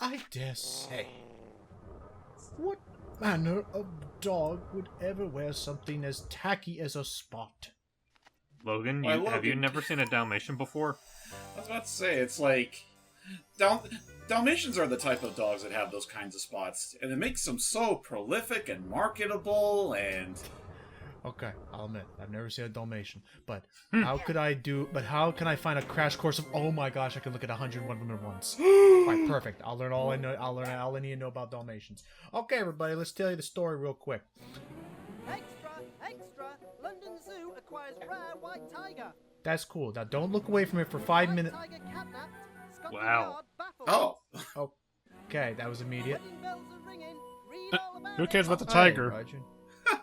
I dare say. What manner of dog would ever wear something as tacky as a spot? Logan, Why, have you Logan? never seen a Dalmatian before? I was about to say, it's like... Dalmatians are the type of dogs that have those kinds of spots, and it makes them so prolific and marketable, and... Okay, I'll admit, I've never seen a Dalmatian, but how can I find a crash course of, oh my gosh, I can look at 101 women at once. Alright, perfect. I'll learn all I know, all I need to know about Dalmatians. Okay, everybody, let's tell you the story real quick. Extra, extra! London Zoo acquires rare white tiger. That's cool. Now, don't look away from it for 5 White minutes. tiger kidnapped. Scotland Wow. Yard baffled. Oh! Okay, that was immediate. Wedding bells are ringing. Read all about Who cares it about the Hey, tiger? Roger.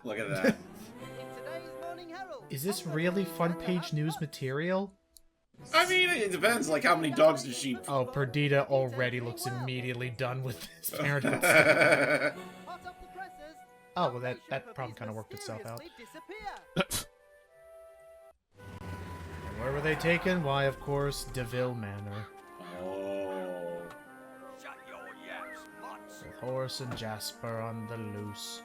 Look at that. in today's Morning Herald. Is this really front page news material? I mean, it depends, like, how many dogs does she... Oh, Perdita already looks immediately done with this parenthood. Hot off the presses. Oh, well, that Dalmatian probably puppies kind of worked itself out. mysteriously disappear. And where were they taken? Why, of course, DeVil Manor. Oh... Shut your yaps, mutts. With Horace and Jasper on the loose.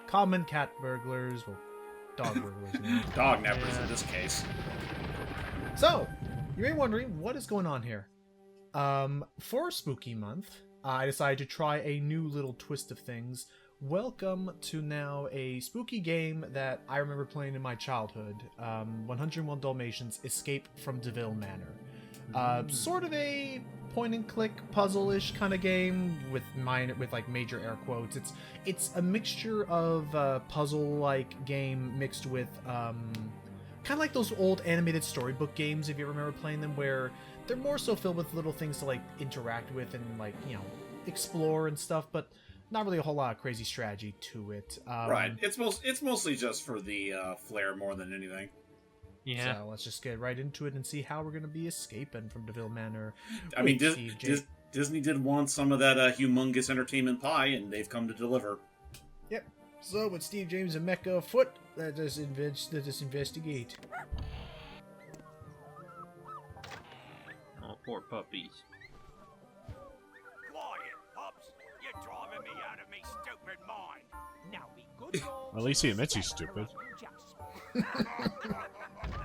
Common cat burglars, well, dog burglars. You know. Dog nappers in this case. So, you may be wondering, what is going on here? For Spooky Month, I decided to try a new little twist of things. Welcome to now a spooky game that I remember playing in my childhood. 101 Dalmatians Escape from DeVil Manor. Sort of a point-and-click puzzle-ish kind of game with like major air quotes. It's a mixture of puzzle-like game mixed with kind of like those old animated storybook games, if you remember playing them, where they're more so filled with little things to like interact with and like, you know, explore and stuff, but not really a whole lot of crazy strategy to it. Right. It's mostly just for the flair more than anything. Yeah. So let's just get right into it and see how we're going to be escaping from DeVil Manor. I mean, with Steve J. Disney did want some of that humongous entertainment pie, and they've come to deliver. Yep. So with Steve James and Mecca afoot, let us investigate. Oh, poor puppies. Quiet, pups! You're driving me out of me stupid mind. Now be good dogs. At least he admits he's stupid.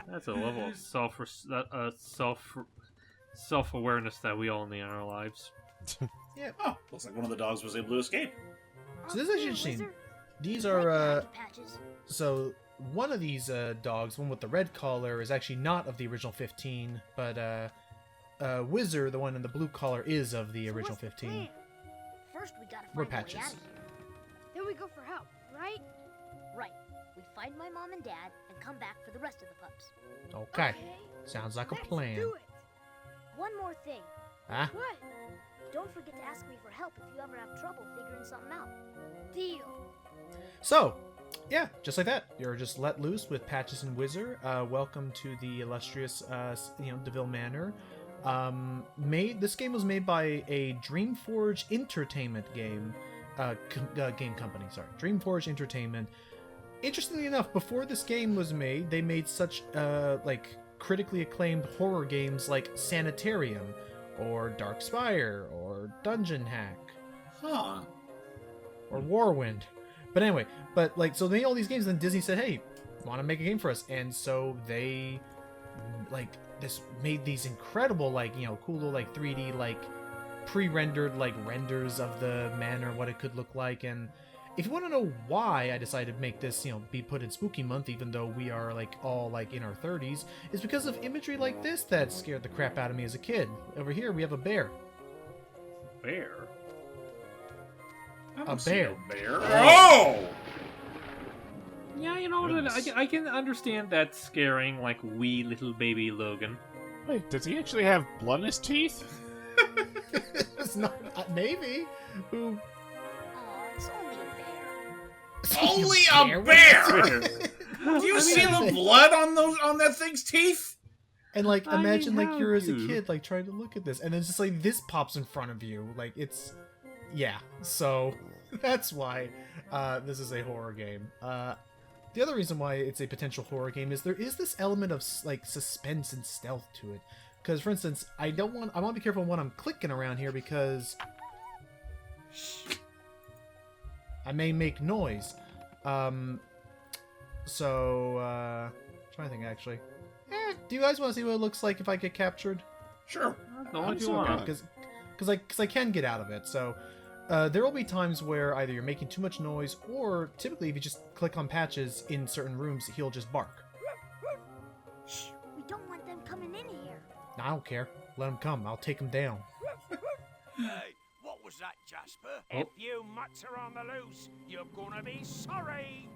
That's a level of self-awareness that we all need in our lives. Yeah. Oh, looks like one of the dogs was able to escape. So this is actually interesting. These are so one of these dogs, one with the red collar, is actually not of the original 15, but Wizard, the one in the blue collar, is of the original 15. First, we gotta find We're a way Patches. out of here. Then we go for help, right? Right. We find my mom and dad and come back for the rest of the pups. Okay. Sounds like a Let's plan. do it. One more thing. Huh? What? Don't forget to ask me for help if you ever have trouble figuring something out. Deal. So, yeah, just like that. You're just let loose with Patches and Wizard. Welcome to the illustrious, DeVil Manor. This game was made by a Dreamforge Entertainment game company. Sorry, Dreamforge Entertainment. Interestingly enough, before this game was made, they made such critically acclaimed horror games like Sanitarium, or Dark Spire, or Dungeon Hack, Huh. or Warwind. But anyway, so they made all these games, and then Disney said, "Hey, want to make a game for us?" And so they made these incredible cool little 3D pre-rendered renders of the manor, what it could look like. And if you want to know why I decided to make this be put in Spooky Month, even though we are all in our 30s, is because of imagery like this that scared the crap out of me as a kid. Over here we have a bear. Bear? I A don't see bear. no bear. Oh! Yeah, you know, Goodness. I can understand that scaring, wee little baby Logan. Wait, does he actually have blood in his teeth? It's not maybe. Who? Aw, it's only a bear. Only Bear? a bear! Fair. Do you see the blood on that thing's teeth? And I imagine mean, how you're as a cute. kid trying to look at this, and then it's just this pops in front of you. Yeah. So that's why this is a horror game. The other reason why it's a potential horror game is there is this element of suspense and stealth to it. Because, for instance, I want to be careful when I'm clicking around here because I may make noise. Trying to think, actually. Do you guys want to see what it looks like if I get captured? Sure. Don't what you want. Because I can get out of it, so... there will be times where either you're making too much noise, or typically if you just click on Patches in certain rooms, he'll just bark. Shh, we don't want them coming in here. I don't care. Let him come. I'll take him down. Hey, what was that, Jasper? If you mutts are on the loose, you're gonna be sorry.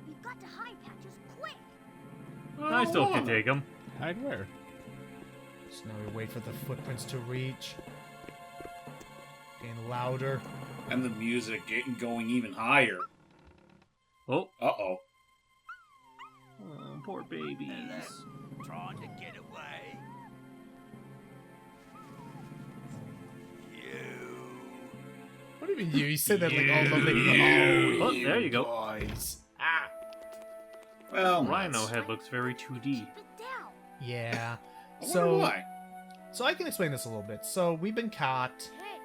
We've got to hide, Patches, quick! I still can take him. Hide where? So now we wait for the footprints to reach. Getting louder. And the music getting going even higher. Oh. Uh-oh. Oh, poor babies. Trying to get away. What do you mean you? You said that like all lovely. Oh, there you go. Boys. Ah. Well, Rhino head looks very 2D. Keep it down. Yeah. I wonder So, why. so I can explain this a little bit. So we've been caught Hey,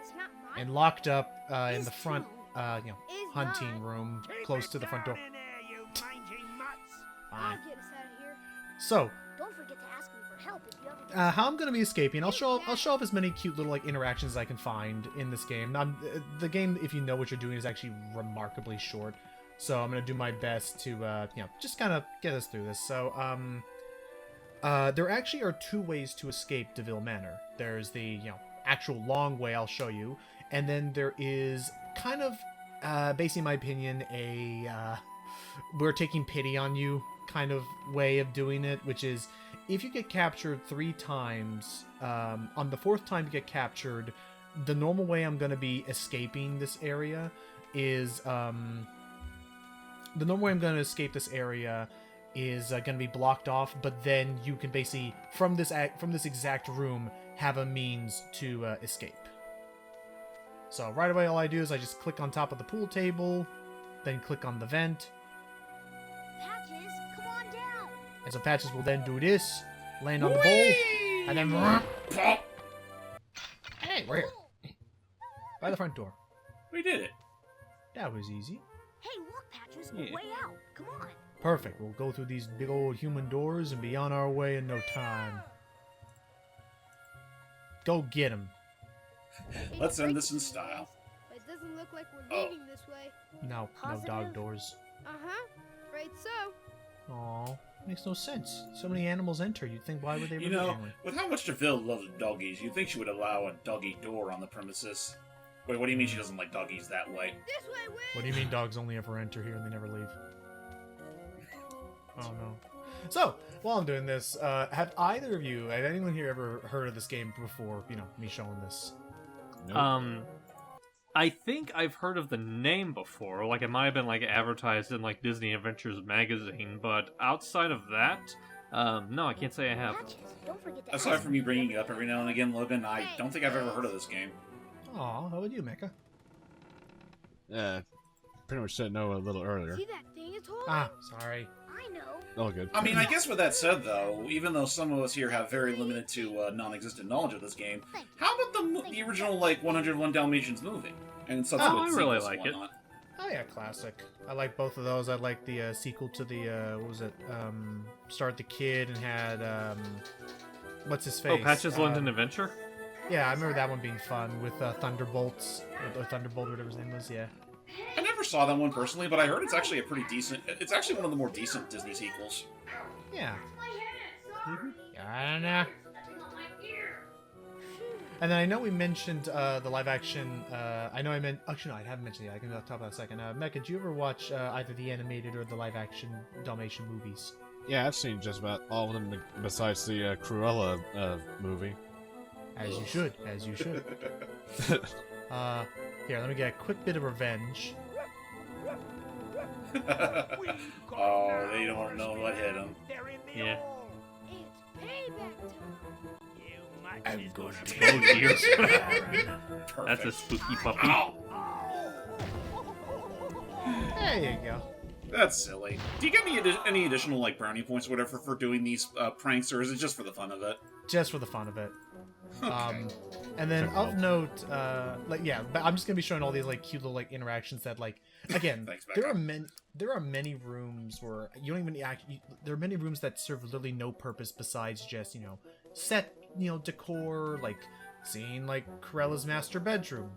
it's not mine. and locked up in It's the front, true. It's hunting mine. room Keep close it to the front door. down in there, you mangy mutts. I'll Fine. get us out of here. So, Don't forget to ask me for help if you ever get how I'm gonna be escaping, I'll show off as many cute little like interactions as I can find in this game. The game, if you know what you're doing, is actually remarkably short. So I'm gonna do my best to just kind of get us through this. So there actually are two ways to escape DeVil Manor. There's the actual long way I'll show you, and then there is kind of basically, in my opinion, a we're taking pity on you kind of way of doing it, which is if you get captured 3 times, on the 4th time you get captured, the normal way I'm going to be escaping this area is going to be blocked off, but then you can basically from this exact room have a means to escape. So right away all I do is I just click on top of the pool table, then click on the vent, Patches, come on down. and so Patches will then do this, land on the bowl, and then hey, we're here by the front door. We did it. That was easy. Hey, look, Patches, a Yeah. way out. Come on. Perfect. We'll go through these big old human doors and be on our way in no time. Go get him. Let's end this in style. But it doesn't look like we're Oh. leaving this way. No, Positive? no dog doors. Uh-huh. Afraid so. Aw, makes no sense. So many animals enter. You'd think, why would they You remove know, anyone? with how much DeVil loves doggies, you'd think she would allow a doggy door on the premises. Wait, what do you mean she doesn't like doggies that way? This way, Will. What do you mean dogs only ever enter here and they never leave? Oh no. So, while I'm doing this, have either of you, have anyone here ever heard of this game before, me showing this? Nope. I think I've heard of the name before. Like, it might have been, like, advertised in, like, Disney Adventures magazine, but outside of that, no, I can't say I have. Patches, don't forget to Aside ask from me you for bringing it help. up every now and again, Logan, I don't think I've ever heard of this game. Aw, how about you, Mecha? Pretty much said no a little earlier. See that thing it's holding? Ah, sorry. I know. All good. I mean, I guess with that said, though, even though some of us here have very limited to non-existent knowledge of this game, how about the original, 101 Dalmatians movie? And subsequent I really sequels and like it. whatnot? Oh yeah, classic. I like both of those. I like the sequel to the what was it? Start the Kid and had what's his face? Oh, Patches London Adventure? Yeah, I remember that one being fun with Thunderbolts or Thunderbolt or whatever his name was. Yeah. I never saw that one personally, but I heard it's actually a pretty decent. It's actually one of the more decent Disney sequels. Yeah. I don't know. And then I know we mentioned the live action. Actually, no, I haven't mentioned it. I can talk about that in a second. Mecha, did you ever watch either the animated or the live action Dalmatian movies? Yeah, I've seen just about all of them besides the Cruella movie. As you should. As you should. Here, let me get a quick bit of revenge. Oh, they don't know what hit them. They're in the Yeah. hall. It's payback time. You mutts I'm is going gonna to be Oh, dear. Perfect. That's a spooky puppy. Ow! There you go. That's silly. Do you get any additional like brownie points or whatever for doing these pranks, or is it just for the fun of it? Just for the fun of it. Okay. And then Check of out. note, but I'm just gonna be showing all these like cute little like interactions that like again Thanks, there Becca. are many rooms where you don't even there are many rooms that serve literally no purpose besides just set decor, like seeing like Corella's master bedroom.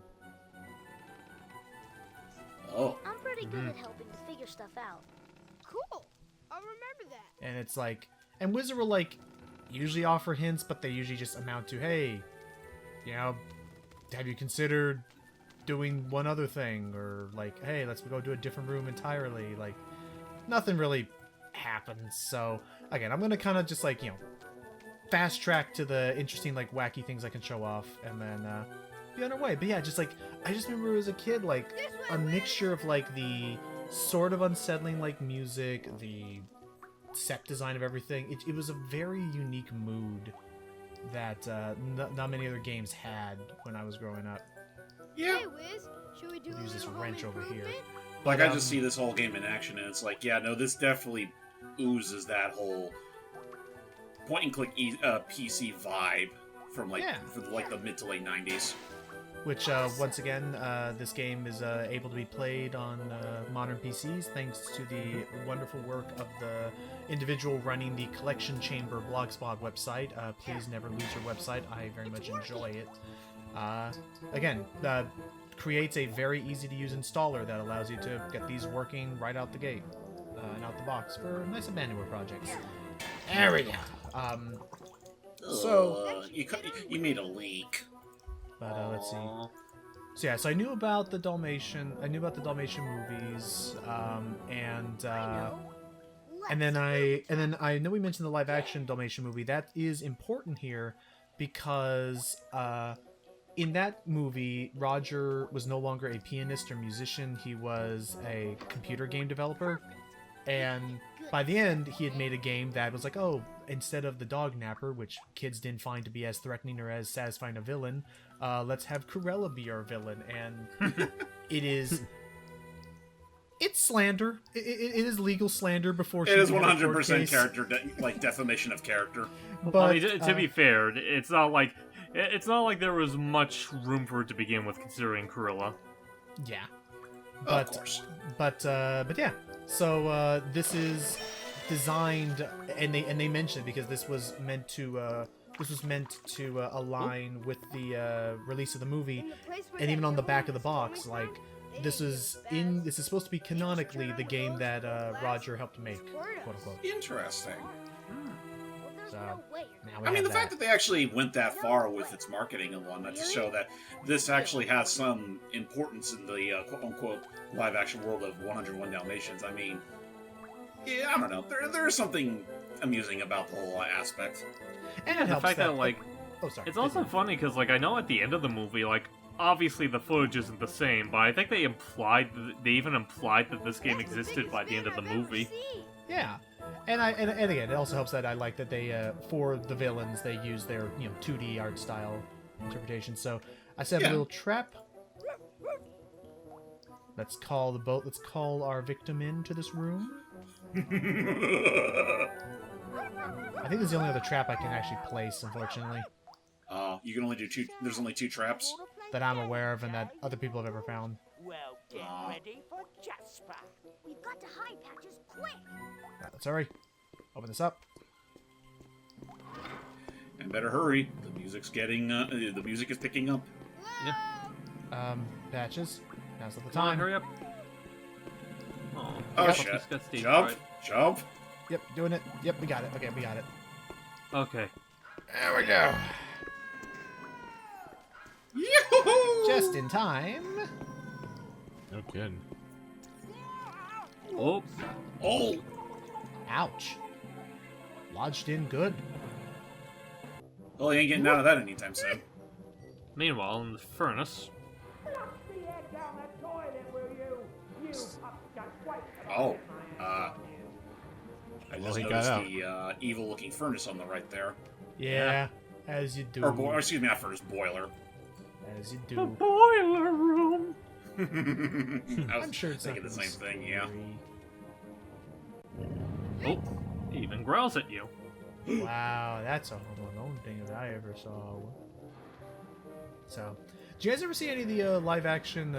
Oh. I'm pretty good at helping to figure stuff out. Cool. I'll remember that. And it's like, and Wizard will like usually offer hints, but they usually just amount to, hey, have you considered doing one other thing? Or like, hey, let's go to a different room entirely. Like, nothing really happens. So again, I'm gonna kind of just like, fast track to the interesting, like, wacky things I can show off, and then be on our way. But yeah, just like, I just remember as a kid, like, a mixture of like the sort of unsettling like music, the set design of everything. It was a very unique mood that not many other games had when I was growing up. Yeah. Hey, Wiz, should we do a Use this little home wrench over here. improvement? Like, But, I just see this whole game in action, and it's like, yeah, no, this definitely oozes that whole point-and-click PC vibe from, like, Yeah. the mid to late 90s. Which, once again, this game is able to be played on modern PCs thanks to the wonderful work of the individual running the Collection Chamber Blogspot website. Please never lose your website. I very much enjoy it. Again, creates a very easy-to-use installer that allows you to get these working right out the gate and out the box for nice abandonware projects. There we go. So- You made a leak. But let's see. So yeah, so I knew about the Dalmatian movies, and then I know we mentioned the live action Dalmatian movie. That is important here because in that movie, Roger was no longer a pianist or musician. He was a computer game developer, and by the end, he had made a game that was like, oh, instead of the dog napper, which kids didn't find to be as threatening or as satisfying a villain, let's have Cruella be our villain. And it's slander. It is legal slander before she It is can have a court 100% case. character, defamation of character. But, I mean, to be fair, it's not like there was much room for it to begin with, considering Cruella. yeah. Of course. But yeah. So this is designed, and they mentioned because this was meant to align with the release of the movie, In the place where and that even on the yellow back of the house box, came like from, this is supposed to be canonically the game that Roger helped make, quote unquote. Interesting. Well, there's So, no way. Now we I mean, have the fact that they actually went that far with its marketing and whatnot to show that this actually has some importance in the quote-unquote live-action world of 101 Dalmatians. I mean, yeah, I don't know. There's something amusing about the whole aspect. and it The helps fact that, like, oh sorry, it's also funny because, like, I know at the end of the movie, like, obviously the footage isn't the same, but I think they even implied that this game That's the existed biggest by the end of the thing I've ever movie. seen. yeah. And again, it also helps that I like that they for the villains they use their 2D art style interpretation. So I set up Yeah. a little trap. Let's call the boat. Let's call our victim into this room. I think this is the only other trap I can actually place, unfortunately, You can only do two. There's only two traps. that I'm aware of and that other people have ever found. Well, get ready for Jasper. We've got to hide, Patches, quick! Right, let's hurry. Open this up. And better hurry. The music's getting. The music is picking up. Patches. Now's not the Come on, time. hurry up. Oh, Oh yep, shit! just got stage Jump! fright. Jump! Yep, doing it. Yep, we got it. Okay, we got it. Okay. There we go. Yoo-hoo! Just in time. No kidding. Oh, Oh! Ouch. Lodged in good. Well, you ain't getting out of that anytime soon. meanwhile, in the furnace. Oh, I Well, just he got noticed out. the evil-looking furnace on the right there. Yeah, as you do. Or excuse me, not furnace, boiler. As you The do. boiler room. I was I'm sure it's thinking not the same thing, yeah. scary. Oh, he even growls at you. Wow, that's a Home Alone thing that I ever saw. So, did you guys ever see any of the live-action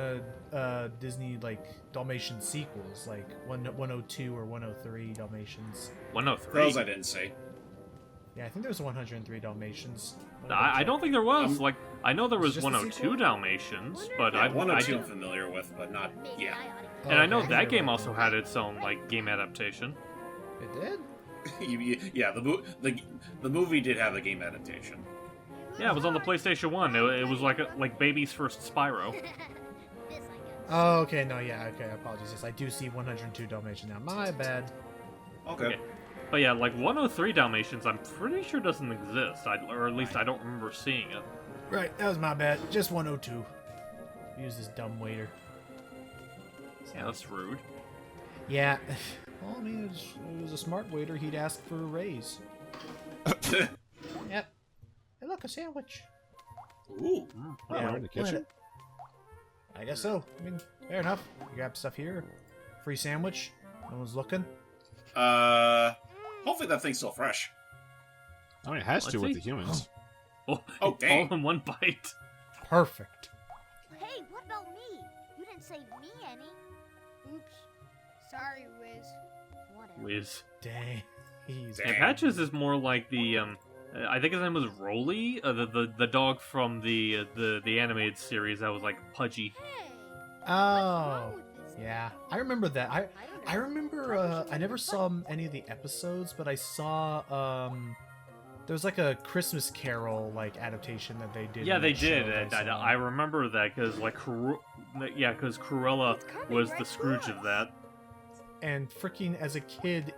Disney like Dalmatian sequels, like 102 or 103 Dalmatians? 103. Those I didn't see. Yeah, I think there was 103 Dalmatians. I don't think there was. Um, Like, I know there was just a 102 sequel? Dalmatians, but Yeah, I 102 I I'm familiar with, but not. Maybe Yeah. I ought to go. and I know Okay. that game also had its own like game adaptation. It did. Yeah, the movie did have a game adaptation. Yeah, it was on the PlayStation 1. It was like baby's first Spyro. This I got. Oh, okay, no, yeah, okay, apologies. Yes, I do see 102 Dalmatians now. My bad. Okay. Okay. But yeah, like 103 Dalmatians, I'm pretty sure doesn't exist. Or at least I don't remember seeing it. Right, that was my bad. Just 102. Use this dumb waiter. Yeah, that's rude. Yeah. Well, I mean, it was a smart waiter. He'd ask for a raise. Yep. Hey, look, a sandwich. Ooh. We're in the kitchen. I guess so. I mean, fair enough. You grab stuff here. Free sandwich. No one's looking. Hopefully that thing's still fresh. I mean, it has Let's to with see. the humans. Oh, Oh, dang. all in one bite. Perfect. Hey, what about me? You didn't save me any. Oops. Sorry, Wiz. Whatever. Wiz. Dang. He's Dang. And Patches is more like the I think his name was Roly, the dog from the animated series that was like pudgy. Hey. Oh. Wrong with this? Yeah, I remember that. I I remember. I never saw any of the episodes, but I saw. There was like a Christmas Carol like adaptation that they did. Yeah, in they that did. show that And saw. I remember that because like because Cruella It's coming was right the for Scrooge us. of that. And freaking as a kid,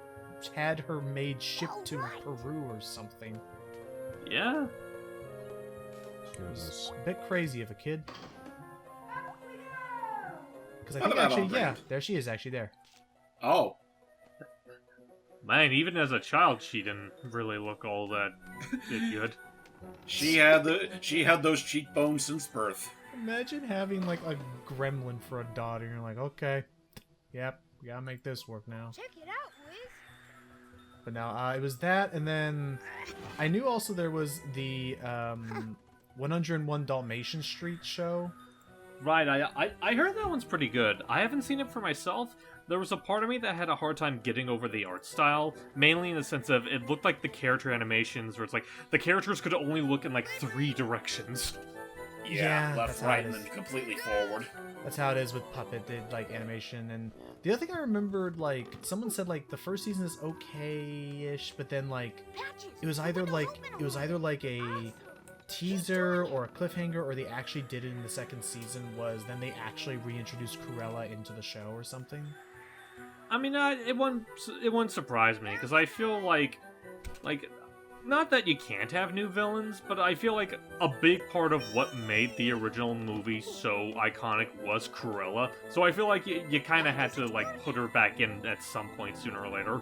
had her maid shipped to Alright. Peru or something. Yeah. It was a bit crazy of a kid. Because I What think about actually, on yeah, brand? there she is actually there. Oh. Man, even as a child, she didn't really look all that good. She had those cheekbones since birth. Imagine having like a gremlin for a daughter. You're like, okay, yep, we gotta make this work now. Check it out, Wiz. But no, it was that, and then I knew also there was the 101 Dalmatian Street show. Right, I heard that one's pretty good. I haven't seen it for myself. There was a part of me that had a hard time getting over the art style, mainly in the sense of it looked like the character animations where it's like the characters could only look in like 3 directions. Yeah, left, that's how right, it and is. then completely forward. That's how it is with Puppet, did like animation. And the other thing I remembered, like someone said, like the first season is okay-ish, but then like Patches, it was the either window's like open a already. teaser or a cliffhanger, or they actually did it in the second season. Was then they actually reintroduced Cruella into the show or something. I mean, it wouldn't surprise me because I feel like not that you can't have new villains, but I feel like a big part of what made the original movie so iconic was Cruella. So I feel like you kind of had to like put her back in at some point sooner or later.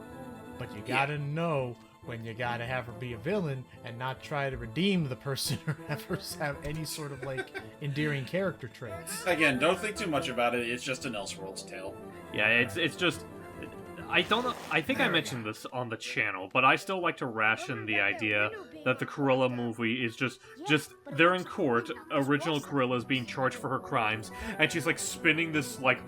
But you gotta know when you gotta have her be a villain and not try to redeem the person or have her have any sort of like endearing character traits. Again, don't think too much about it. It's just an Elseworlds tale. Yeah, it's just. I don't know. I think I mentioned this on the channel, but I still like to ration the idea that the Cruella movie is just they're in court. Original Cruella is being charged for her crimes, and she's like spinning this like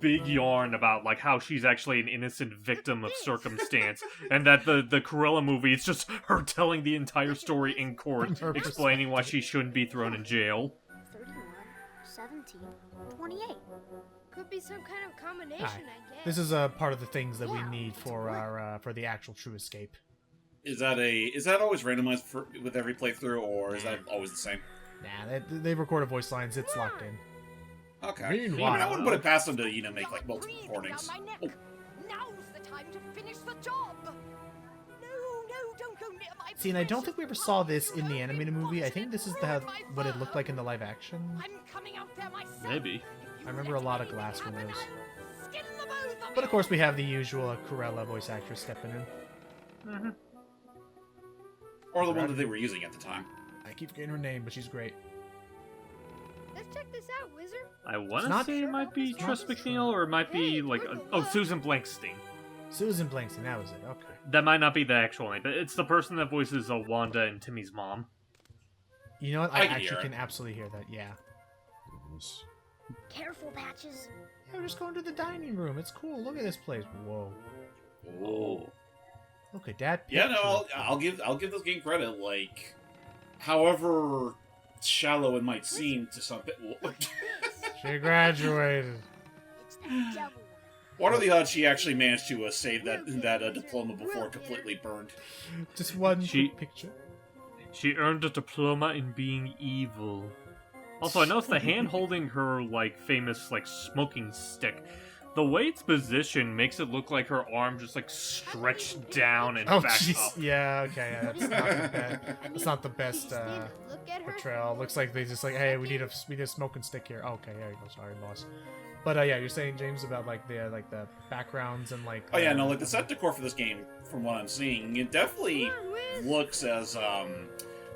big yarn about like how she's actually an innocent victim of circumstance, and that the Cruella movie is just her telling the entire story in court, From her explaining why she shouldn't be thrown in jail. 31, 17, 28. Could be some kind of combination, Alright. I guess. This is a part of the things that we need for our for the actual True Escape. Is that always randomized with every playthrough, or is that always the same? Nah, they recorded voice lines. It's locked in. Okay. I mean, Meanwhile- I wouldn't put it past them to make like multiple recordings. Oh, Now's the time to finish the job. No, don't go near my. See, and I don't think we ever saw this in the animated movie. I think this is what it looked like in the live action. I'm coming out there myself. Maybe. I remember a lot of glass windows. Skin the both of But of course, we have the usual Cruella voice actress stepping in. or the one that they were using at the time. I keep forgetting her name, but she's great. Let's check this out, Wizard. I want It's to not say it true. might be It's not Trust true. McNeil, or it might be Hey, like look at that. Susan Blankstein. Susan Blankstein, that was it. Okay. That might not be the actual name, but it's the person that voices Wanda and Timmy's mom. You know what? I I can hear actually it. can absolutely hear that. Yeah. Goodness. Careful, Patches. Yeah, we're just going to the dining room. It's cool. Look at this place. Whoa. Oh. Look at that. Yeah, picture. no, I'll give this game credit. Like, however shallow it might seem to some people. She graduated. It's that devil. What are the odds she actually managed to save that diploma before it completely burned? Just one She- quick picture. She earned a diploma in being evil. Also, I noticed the hand holding her, like, famous, like, smoking stick. The way it's positioned makes it look like her arm just, like, stretched down and Oh, back jeez. up. Yeah, okay. That's not the best. That's not the best Look at her. portrayal. Looks like they just like, hey, we need a smoking stick here. Okay, there you go. Sorry, boss. But yeah, you're saying, James, about like the backgrounds and like. Oh yeah, no, like the set decor for this game, from what I'm seeing, it definitely looks as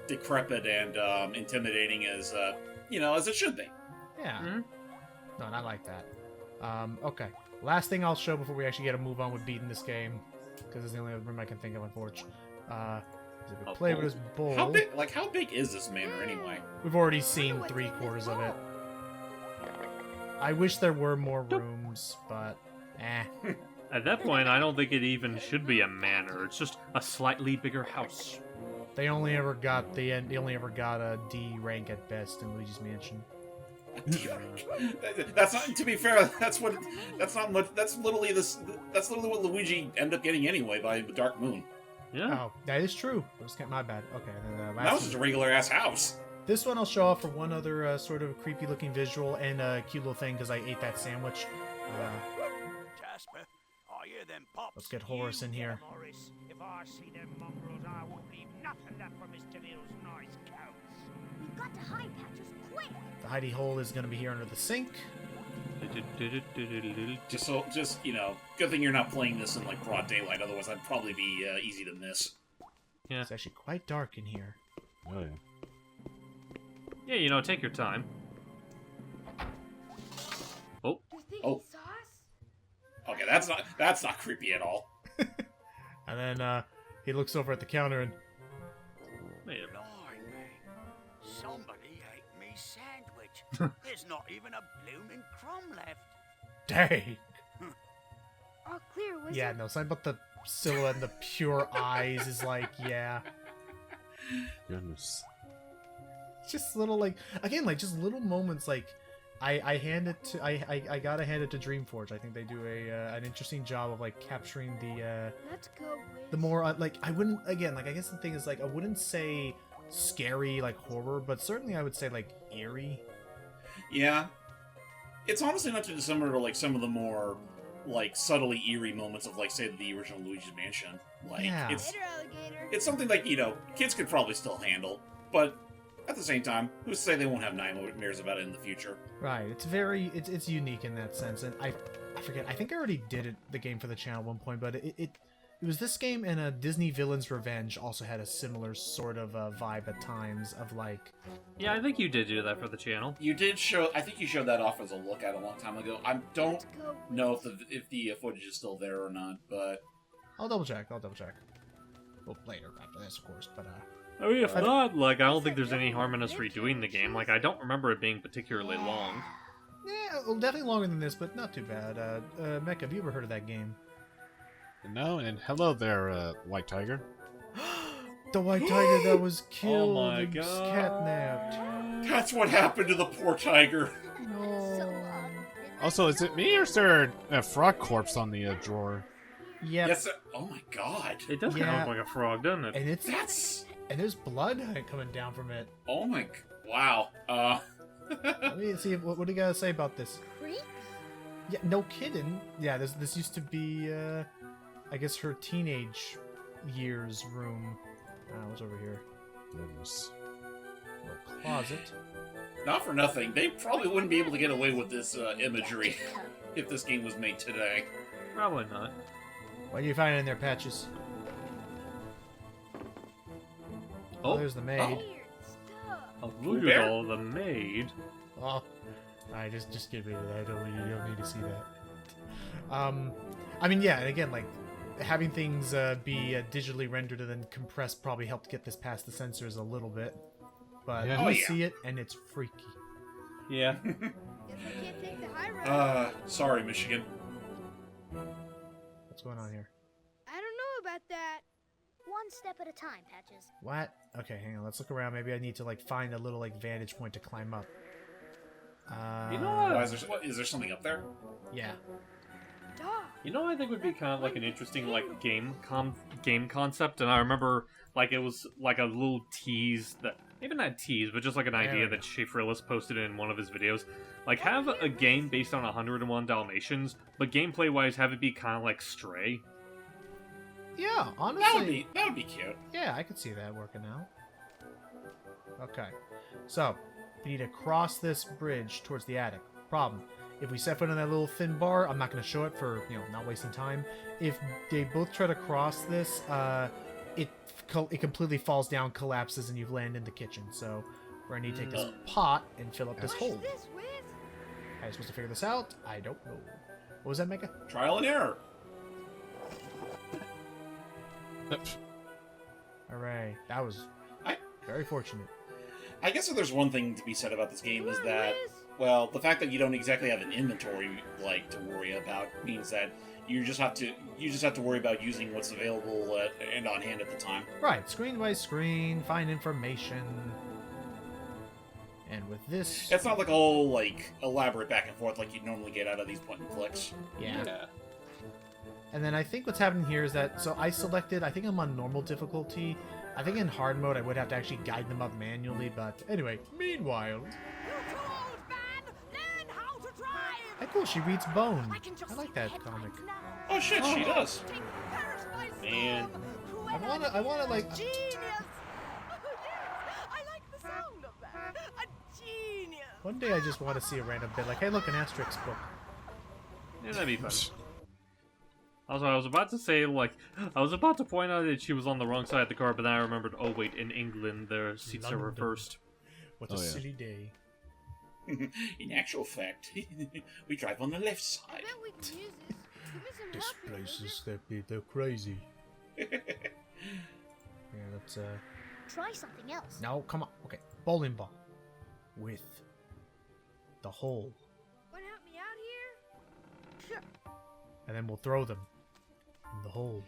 decrepit and intimidating as as it should be. Yeah. Mhm. No, I like that. Okay. Last thing I'll show before we actually get to move on with beating this game, because it's the only room I can think of, unfortunately. Is if we A play bowl. with this bowl. How big is this manor anyway? We've already seen 3/4 of it. I wish there were more rooms, but At that point, I don't think it even should be a manor. It's just a slightly bigger house. they only ever got a D rank at best in Luigi's Mansion. That's not. To be fair, that's not much. That's literally what Luigi ended up getting anyway by the Dark Moon. Yeah. Oh, that is true. It was my bad. Okay, then That was just a regular ass house. this one I'll show off for one other sort of creepy looking visual and a cute little thing because I ate that sandwich. Jasper, I hear them pops. Let's get Horace in here. Morris, if I see them mongrels, I won't leave nothing left for Mr. DeVille's nice coats. We've got to hide, Patches, quick! The hidey hole is going to be here under the sink. Just good thing you're not playing this in like broad daylight. Otherwise, I'd probably be easy to miss. Yeah. It's actually quite dark in here. Oh yeah. Yeah, take your time. Oh. You're thinking Oh. sauce? Okay, that's not creepy at all. And then he looks over at the counter and Wait a minute. Blimey, somebody ate me sandwich. There's not even a blooming crumb left. dang. All clear, wizard. Yeah, no, something about the silhouette and the pure eyes is like, yeah. Goodness. Just little like again, like just little moments like I gotta hand it to Dreamforge. I think they do an interesting job of like capturing Let's go, Wiz. the more like I wouldn't again like I guess the thing is like I wouldn't say scary like horror, but certainly I would say like eerie. Yeah, it's honestly not too dissimilar to like some of the more like subtly eerie moments of like say the original Luigi's Mansion. Like Yeah. it's Later, alligator. it's something like kids could probably still handle, but at the same time, who's to say they won't have nightmares about it in the future? Right. It's unique in that sense, and I forget. I think I already did the game for the channel at one point, but it was this game and Disney Villain's Revenge also had a similar sort of vibe at times of like. Yeah, I think you did do that for the channel. You did show. I think you showed that off as a look at a long time ago. I don't Let's go, Wiz. know if the footage is still there or not, but I'll double check. Well, later after this, of course, but I mean, if not, like, I don't think there's any harm in us redoing the game. Like, I don't remember it being particularly long. yeah, well, definitely longer than this, but not too bad. Mecca, have you ever heard of that game? No, and hello there, White Tiger. The white tiger that was killed Oh my and God. catnapped. that's what happened to the poor tiger. No. Also, is it me or is there a frog corpse on the drawer? Yep. Yes. Oh my God. It does kind Yeah. of look like a frog, doesn't it? That's. And there's blood coming down from it. Oh my. Wow. Let me see what do you gotta say about this. Creeps? Yeah, no kidding. Yeah, this used to be I guess her teenage years room. What's over here? Goodness. Little closet. Not for nothing. They probably wouldn't be able to get away with this imagery if this game was made today. Probably not. What do you find in there, Patches? Oh, There's the maid. Weird stuff. oh, look Bear? at all the maid. Oh, alright, just get rid of that. You don't need to see that. I mean, yeah, and again, like having things be digitally rendered and then compressed probably helped get this past the sensors a little bit. But Yeah. you Oh, yeah. see it, and it's freaky. Yeah. Guess I can't take the high road. Sorry, Michigan. What's going on here? I don't know about that. One step at a time, Patches. What? Okay, hang on. Let's look around. Maybe I need to like find a little like vantage point to climb up. You know what? Why is there something up there? Yeah. Dog. You know, I think would be kind of like an interesting like game concept, and I remember like it was like a little tease that maybe not tease, but just like an There idea we that go. Schaeferlis posted in one of his videos. Like have a game based on 101 Dalmatians, but gameplay wise have it be kind of like Stray. Yeah, honestly. That would be cute. Yeah, I could see that working out. Okay. So, we need to cross this bridge towards the attic. Problem. If we set foot on that little thin bar, I'm not going to show it for, not wasting time. If they both try to cross this, it completely falls down, collapses, and you've landed in the kitchen. So, we're going to need to take this pot and fill up this What's hole. this, Wiz? How are you supposed to figure this out? I don't know. What was that, Mega? Trial and error. Hooray. That was very fortunate. I guess if there's one thing to be said about this game is Come on, that, Wiz. well, the fact that you don't exactly have an inventory like to worry about means that you just have to worry about using what's available and on hand at the time. Right, screen by screen, find information. And with this... It's not like a whole like elaborate back and forth like you'd normally get out of these point and clicks. Yeah. And then I think what's happening here is that, so I selected, I think I'm on normal difficulty. I think in hard mode I would have to actually guide them up manually, but anyway, meanwhile... You too old, man! Learn how to drive! Hey, cool, she reads Bone. can just I like see that the comic. headlines now. Oh shit, she does. Take Paris by storm! Man. Whoever I wanna, like... Genius! Yes, I like the sound of that. A genius! One day I just want to see a random bit, like, hey look, an Asterix book. Yeah, that'd be fun. Also, I was about to say, like, I was about to point out that she was on the wrong side of the car, but then I remembered, oh wait, in England, their seats are London. reversed. What Oh, a yeah. silly day. In actual fact, we drive on the left I side. bet we can use this. Give me some This help here, place Wiz. is they're crazy. Yeah, let's Try something else. no, come on. Okay, bowling ball. With the hole. Wanna help me out here? Sure. And then we'll throw them in the hole.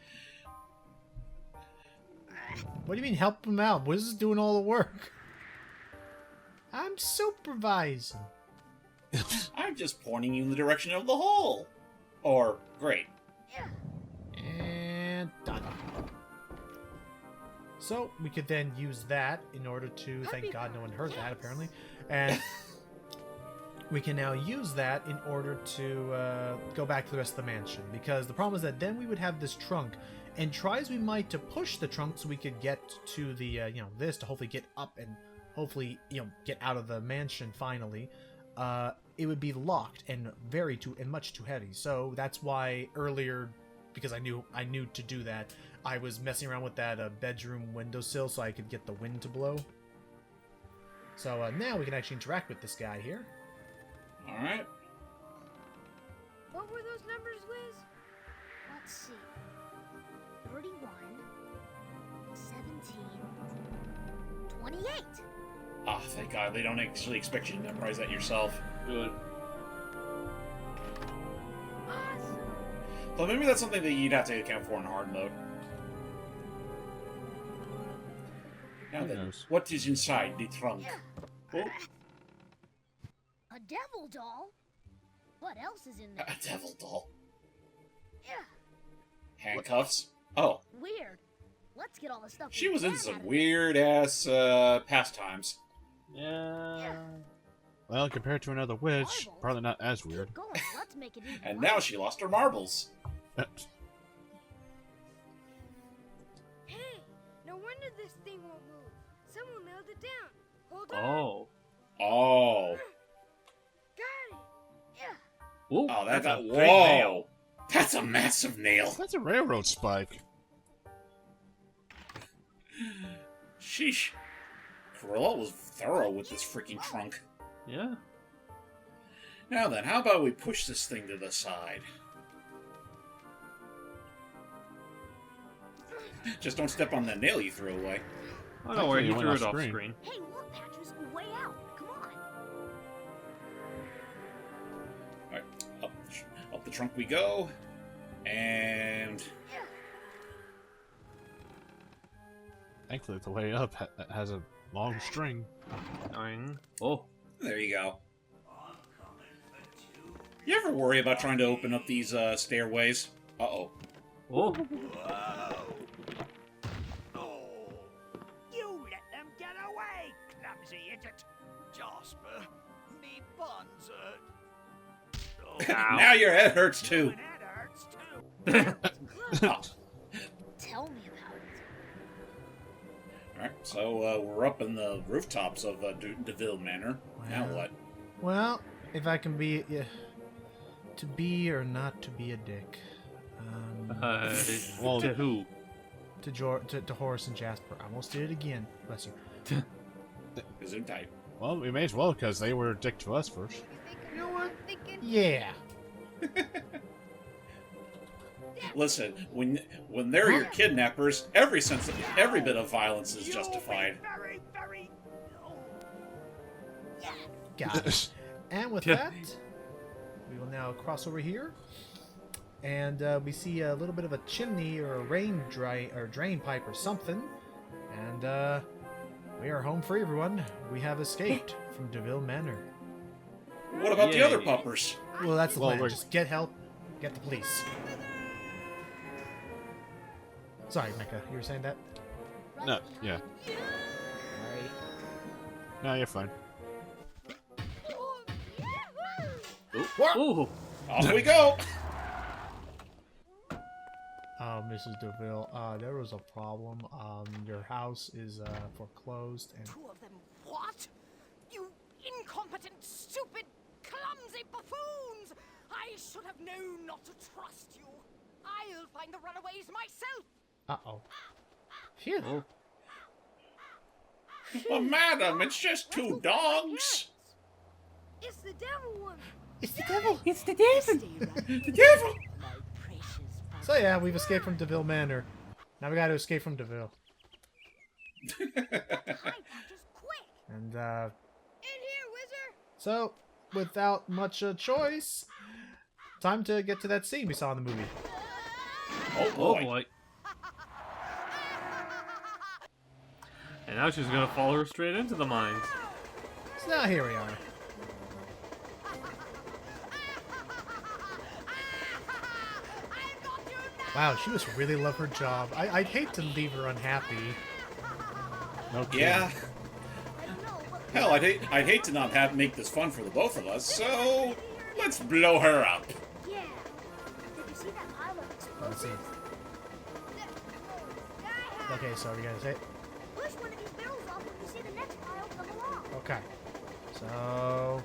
What do you mean help them out? Wiz is doing all the work. I'm supervising. I'm just pointing you in the direction of the hole. Or, great. And done. So we could then use that in order to, thank God no one heard that apparently, and we can now use that in order to go back to the rest of the mansion, because the problem is that then we would have this trunk, and try as we might to push the trunk so we could get to the, this to hopefully get up and hopefully, get out of the mansion finally, it would be locked and much too heavy. So that's why earlier, because I knew to do that, I was messing around with that bedroom windowsill so I could get the wind to blow. So now we can actually interact with this guy here. Alright. What were those numbers, Wiz? Let's see. 31, 17, 28. Ah, thank God, they don't actually expect you to memorize that yourself. Good. Awesome. But maybe that's something that you'd have to account for in hard mode. Now Who then, knows? what is inside the trunk? Oh, A devil doll? What else is in there? a devil doll. Yeah. Handcuffs? Oh, Weird. Let's get all the stuff. she we was can in some out of weird-ass pastimes. Yeah. Well, compared to another witch, probably not as there. weird. Keep going. Let's make it even And worse. now she lost her marbles. Hey, no wonder this thing won't move. Someone nailed it down. Hold on. Oh. Oh. Got it. Yeah. Ooh, Oh, that's that's a a big nail. whoa. That's a massive nail. That's a railroad spike. Sheesh. Cruella was thorough with this freaking trunk. Yeah. Now then, how about we push this thing to the side? Just don't step on that nail you threw away. Oh, don't worry, Actually, he it went threw off it off screen. screen. Hey, look, Patches, way out. Come on. Alright, up the trunk we go. And... Thankfully, the way up has a long string. Oh. there you go. You ever worry about trying to open up these stairways? Uh-oh. Oh. Oh, you let them get away, clumsy idiot. Jasper, me buns hurt. Ow. Now your head hurts too. And that hurts too. Oh. Tell me about it. Alright, so we're up in the rooftops of DeVil Manor. Now Wow. what? Well, if I can be... to be or not to be a dick. Well- To who? To Horace and Jasper. I almost did it again. Bless you. Zoom tight. Well, we may as well, because they were a dick to us first. You know what? Thinking, Yeah. Listen, when they're your kidnappers, every bit of violence is You'll justified. be very, very... Oh. Got it. And with that, we will now cross over here. And we see a little bit of a chimney or a drain pipe or something. And we are home free, everyone. We have escaped from DeVil Manor. What about the Yay. other puppers? Well, that's the Well, plan. we're- Just get help, get the police. Sorry, Mecca, you were saying that? No, yeah. Alright. No, you're fine. Ooh. Off we go! Mrs. DeVille, there was a problem. Your house is foreclosed, and two of them. What? You incompetent, stupid, clumsy buffoons! I should have known not to trust you. I'll find the runaways myself. Phew. Oh. Well, madam, it's just two dogs. It's the devil one. It's the devil. It's the devil. The devil! My precious So yeah, we've escaped from DeVil Manor. Now we got to escape from DeVil. Just quick. And In here, wizard. so, without much choice, time to get to that scene we saw in the movie. Oh Oh boy. boy. And now she's gonna follow her straight into the mines. So now here we are. Wow, she must really love her job. I'd hate to leave her unhappy. No kidding. Yeah. Hell, I'd hate to not make this fun for the both of us, so let's blow her up. Yeah. Did you see that pile of Let's see. explosives? Okay, so we gotta say. Push one of these barrels off when you see the next pile come along. Okay. So,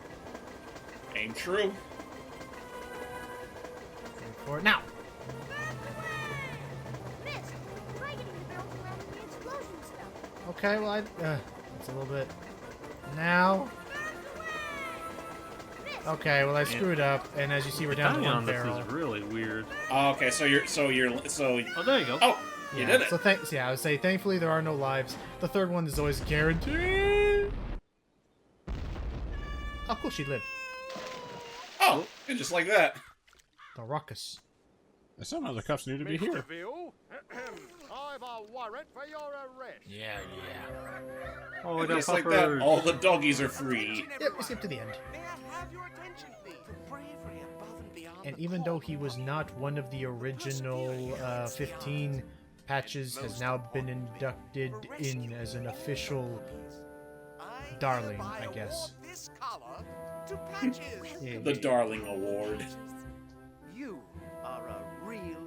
Aim true. wait for it now. Miss, try getting the barrels around the explosion stuff. Okay, well, it's a little bit. Now. Okay, well I screwed up, and as you see, we're down to Timing one on this barrel. is really weird. Okay, so Oh, there you go. oh, you did it. So thanks. Yeah, I would say thankfully there are no lives. The third one is always guaranteed. Oh, cool, she lived. Oh, and just like that. The ruckus. Somehow the cuffs need to be here. DeVil, I've a warrant for your arrest. Yeah. Oh, we And got just like puppers. that, all the doggies are free. Yep, we skip to the end. May I have your attention, please? The bravery above and beyond And the even call though he was not one of the original 15, Patches has now been inducted in as an official darling, I guess. This collar to Patches. Yeah. The Darling Award. You are a real hero.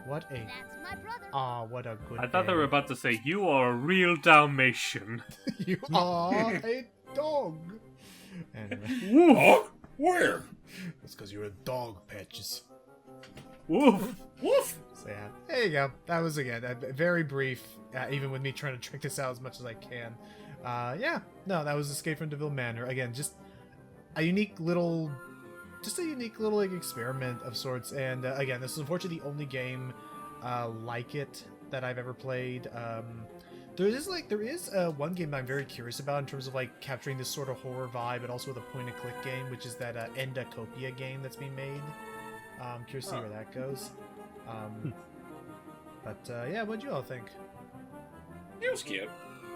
What a That's my brother. what a good. I thought they were day. about to say, you are a real Dalmatian. You are a dog. Anyway, Woof! Oh, where? it's because you're a dog, Patches. Woof! Woof. So yeah, there you go. That was again very brief. Even with me trying to trick this out as much as I can. Yeah, no, that was Escape from DeVil Manor. Again, just a unique little like experiment of sorts. And again, this is unfortunately the only game like it that I've ever played. There is one game that I'm very curious about in terms of like capturing this sort of horror vibe, but also with a point-and-click game, which is that Endacopia game that's being made. Curious to see where that goes. Yeah, what'd you all think? It was cute.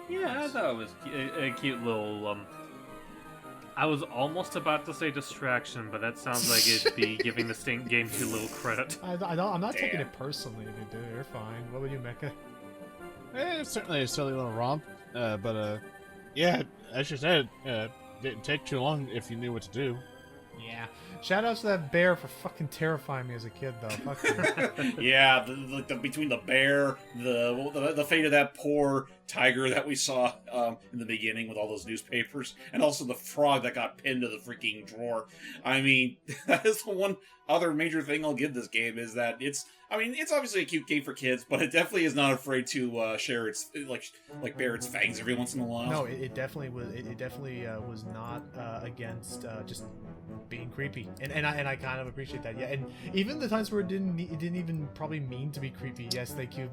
Yeah, I thought it was a cute little. I was almost about to say distraction, but that sounds like it'd be giving the game too little credit. I'm not taking it personally if you do. You're fine. What about you, Mecha? It's certainly a silly little romp, but yeah, as you said, didn't take too long if you knew what to do. Yeah. Shout out to that bear for fucking terrifying me as a kid, though. Fuck him. Yeah, between the bear, the fate of that poor tiger that we saw in the beginning with all those newspapers, and also the frog that got pinned to the freaking drawer. I mean, that is the one other major thing I'll give this game is that it's obviously a cute game for kids, but it definitely is not afraid to share its bare its fangs every once in a while. No, it definitely was. It definitely was not against just being creepy, and I kind of appreciate that. Yeah, and even the times where it didn't even probably mean to be creepy. Yes, thank you,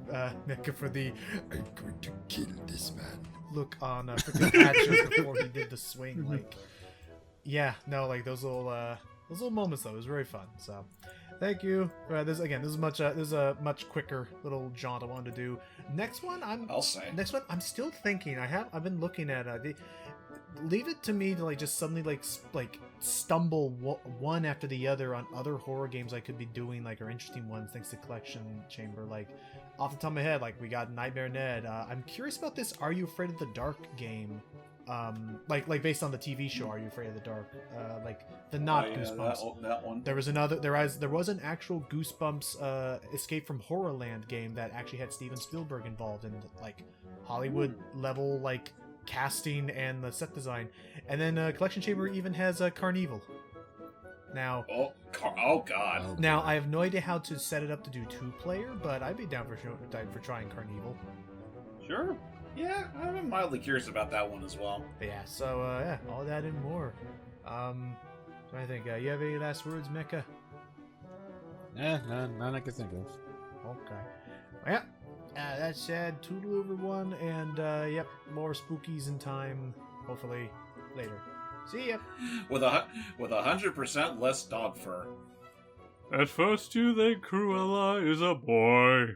Mecha, for the "I'm going to kill this man" look on freaking Patches before he did the swing. Like, yeah, no, like those little moments though. It was very fun. So, thank you. This is a much quicker little jaunt I wanted to do. Next one, I'm still thinking. I've been looking at leave it to me to like just suddenly like stumble one after the other on other horror games I could be doing, like, or interesting ones thanks to Collection Chamber. Like, off the top of my head, like we got Nightmare Ned. I'm curious about this Are You Afraid of the Dark game. Like based on the TV show Are You Afraid of the Dark? Like the Goosebumps. That one. There was an actual Goosebumps Escape from Horrorland game that actually had Steven Spielberg involved in like Hollywood level like casting and the set design. And then Collection Chamber even has Carnival. Now, oh god. Now I have no idea how to set it up to do 2-player, but I'd be down for trying Carnival. Sure. Yeah, I'm mildly curious about that one as well. But yeah, so yeah, all that and more. I think you have any last words, Mecha? None I can think of. Okay. Well, yeah, that said, toodle everyone, and yep, more spookies in time, hopefully later. See ya. With 100% less dog fur. At first you think Cruella is a boy.